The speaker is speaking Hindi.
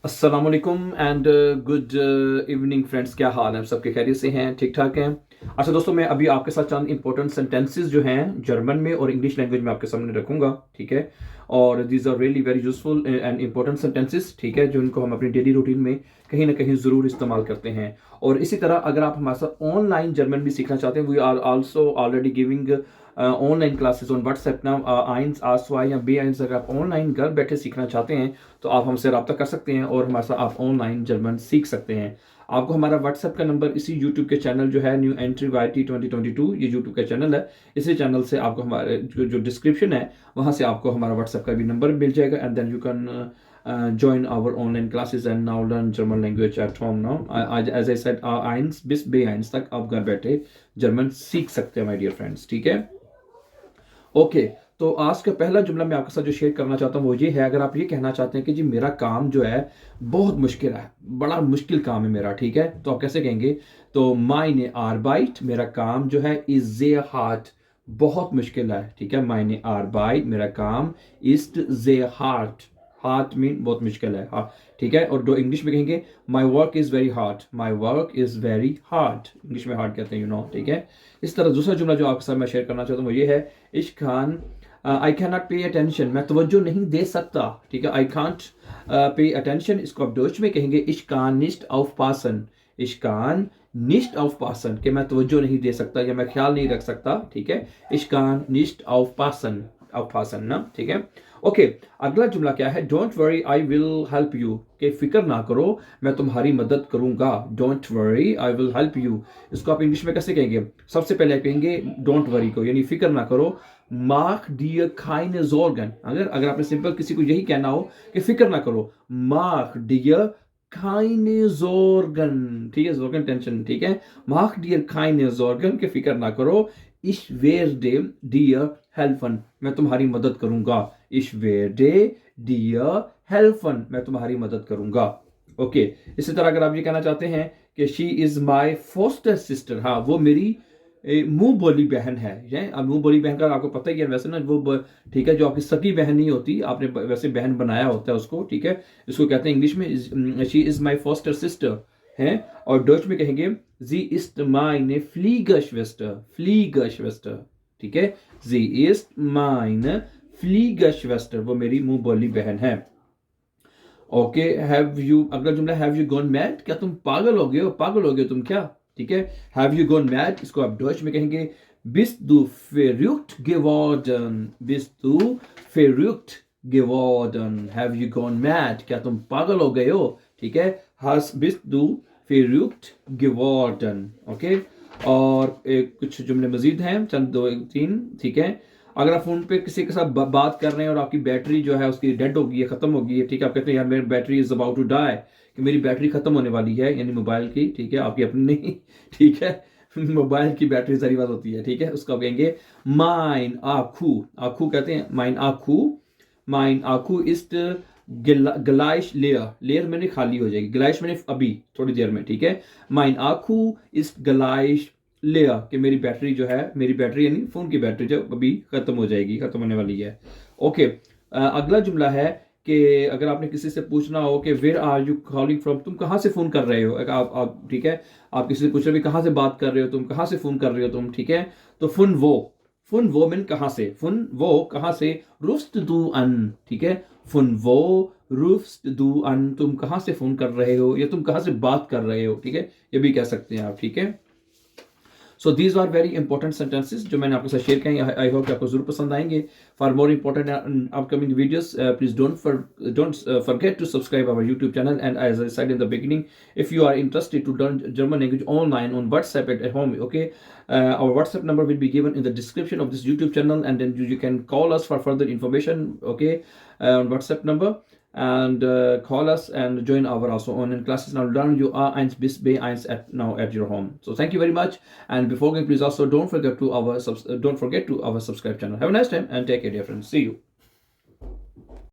अस्सलाम वालेकुम एंड गुड इवनिंग फ्रेंड्स। क्या हाल है? सबके खैरियत से हैं? ठीक ठाक हैं? अच्छा दोस्तों, मैं अभी आपके साथ चंद इंपॉर्टेंट सेंटेंसेस जो हैं जर्मन में और इंग्लिश लैंग्वेज में आपके सामने रखूंगा, ठीक है। और these are really very useful and important sentences, ठीक है, जो इनको हम अपनी डेली रूटीन में कहीं ना कहीं ज़रूर इस्तेमाल करते हैं। और इसी तरह अगर आप हमारे साथ ऑनलाइन जर्मन भी सीखना चाहते हैं, we are also already giving online classes on WhatsApp ना। आइंस आसवाई या बे आइंस अगर आप ऑनलाइन घर बैठे सीखना चाहते हैं तो आप हमसे रब्ता कर सकते हैं और हमारे साथ आप ऑनलाइन जर्मन सीख सकते हैं। आपको हमारा व्हाट्सएप का नंबर इसी यूट्यूब के चैनल जो है न्यू एंट्री वाई 2022, ये यूट्यूब का चैनल है। इसी चैनल से आपको हमारे जो डिस्क्रिप्शन है वहाँ से आपको हमारा व्हाट्सएप का भी नंबर मिल जाएगा and then you can join our online classes and now learn German language at home now. As I said, eins bis B1 तक आप घर बैठे जर्मन सीख सकते हैं माय डियर फ्रेंड्स, ठीक है। ओके, तो आज का पहला जुमला मैं आपके साथ जो शेयर करना चाहता हूँ वो ये है। अगर आप ये कहना चाहते हैं कि जी मेरा काम जो है बहुत मुश्किल है, बड़ा मुश्किल काम है मेरा, ठीक है, तो आप कैसे कहेंगे? तो माइने आरबाइट, मेरा काम जो है, इज sehr hart, बहुत मुश्किल है, ठीक है। माइने आरबाइट, मेरा काम, ist sehr hart, heart mean बहुत मुश्किल है, हाँ, ठीक है। और जो इंग्लिश में कहेंगे my work is very hard, my work is very hard, English में हार्ड कहते हैं, यू नो, ठीक है। इस तरह दूसरा जुमला जो आपके साथ मैं शेयर करना चाहता हूँ वो ये है, इश Khan I can not pay attention, मैं तवज्जो नहीं दे सकता, ठीक है। आई कांट पे अटेंशन, इसको आप डोच में कहेंगे इश कान निस्ट auf passen, इश कान निस्ट auf passen, कि मैं तवज्जो नहीं दे सकता या मैं ख्याल नहीं रख सकता, ठीक है। इश कान निस्ट auf passen, auf passen ना, ठीक है। ओके, अगला जुमला क्या है? Don't worry I will help you, कि फिक्र ना करो मैं तुम्हारी मदद करूंगा। Don't worry I will help you, इसको आप इंग्लिश में कैसे कहेंगे? सबसे पहले कहेंगे डोंट वरी को, यानी फिक्र ना करो, माख डियर keine Sorgen। अगर आपने सिंपल किसी को यही कहना हो कि फिक्र ना करो, माख डियर keine Sorgen, ठीक है, Sorgen टेंशन, ठीक है। माख डियर keine Sorgen, कि फिक्र ना करो, ich werde dir helfen, मैं तुम्हारी मदद करूंगा। ich werde dir helfen, मैं तुम्हारी मदद करूंगा। ओके, इसी तरह अगर आप ये कहना चाहते हैं कि she is my foster sister, हाँ, वो मेरी मुंह बोली बहन है। अब मुंह बोली बहन का आपको पता ही है वैसे ना, वो ठीक है, जो आपकी सगी बहन नहीं होती, आपने वैसे बहन बनाया होता है उसको, ठीक है। इसको कहते हैं इंग्लिश में she is my foster sister है। और डच में कहेंगे जी इस्ट माइने फ्लीगरश्वेस्टर, फ्लीगरश्वेस्टर, ठीक है। जी इस्ट माइने फ्लीगरश्वेस्टर, वो मेरी मुंह बोली बहन है। ओके, हैव यू, अगला जुमला हैव यू गॉन मैड, क्या तुम पागल हो गए हो? पागल हो गए तुम क्या, ठीक है। हैव यू गॉन मैड, इसको आप डच में कहेंगे बिस्ट du verrückt geworden, बिस्ट du verrückt geworden, have you gone mad, क्या तुम पागल हो गए हो, ठीक है। has बिस्ट du verrückt geworden, ओके। और कुछ जुमले मजीद हैं, चंद दो तीन, ठीक है। अगर आप फोन पे किसी के साथ बात कर रहे हैं और आपकी बैटरी जो है उसकी डेड हो गई है, खत्म हो गई है, ठीक है, आप कहते हैं यार मेरी battery is about to die, कि मेरी बैटरी खत्म होने वाली है, यानी मोबाइल की, ठीक है, आपकी अपनी नहीं, ठीक है, मोबाइल की बैटरी सारी बात होती है, ठीक है। उसको आप कहेंगे माइन आखू, आखू कहते हैं माइन आखू, माइन आखू इस्ट ग्लाइश लेयर, लेयर मैंने खाली हो जाएगी, ग्लाइश मैंने अभी थोड़ी देर में, ठीक है। माइन आखू इस्ट ग्लाइश लेयर, कि मेरी बैटरी जो है, मेरी बैटरी यानी फोन की बैटरी जो अभी खत्म हो जाएगी, खत्म होने वाली है। ओके, अगला जुमला है कि अगर आपने किसी से पूछना हो कि where are you calling from, तुम कहाँ से फोन कर रहे हो, आप ठीक है, आप किसी से पूछ रहे हो कहाँ से बात कर रहे हो तुम, कहाँ से फोन कर रहे हो तुम, ठीक है। तो फुन वो मीन कहाँ से, फुन वो कहाँ से, रुफ्स्ट दू अन, ठीक है, फुन वो रुफ्स्ट दू अन, तुम कहाँ से फोन कर रहे हो या तुम कहाँ से बात कर रहे हो, ठीक है, ये भी कह सकते हैं आप, ठीक है। So these are very important sentences जो मैंने आपके साथ शेयर किए। आई होप कि आपको जरूर पसंद आएंगे। For more important upcoming videos please don't forget to subscribe our YouTube channel. And as I said in the beginning, if you are interested to learn German language online on WhatsApp at home, okay, our WhatsApp number will be given in the description of this YouTube channel, and then you can call us for further information, okay, on WhatsApp number. And call us and join our also online classes. Now learn you A1 bis B1 at your home. So thank you very much. And before going, please also don't forget to our subscribe channel. Have a nice time and take care, dear friends. See you.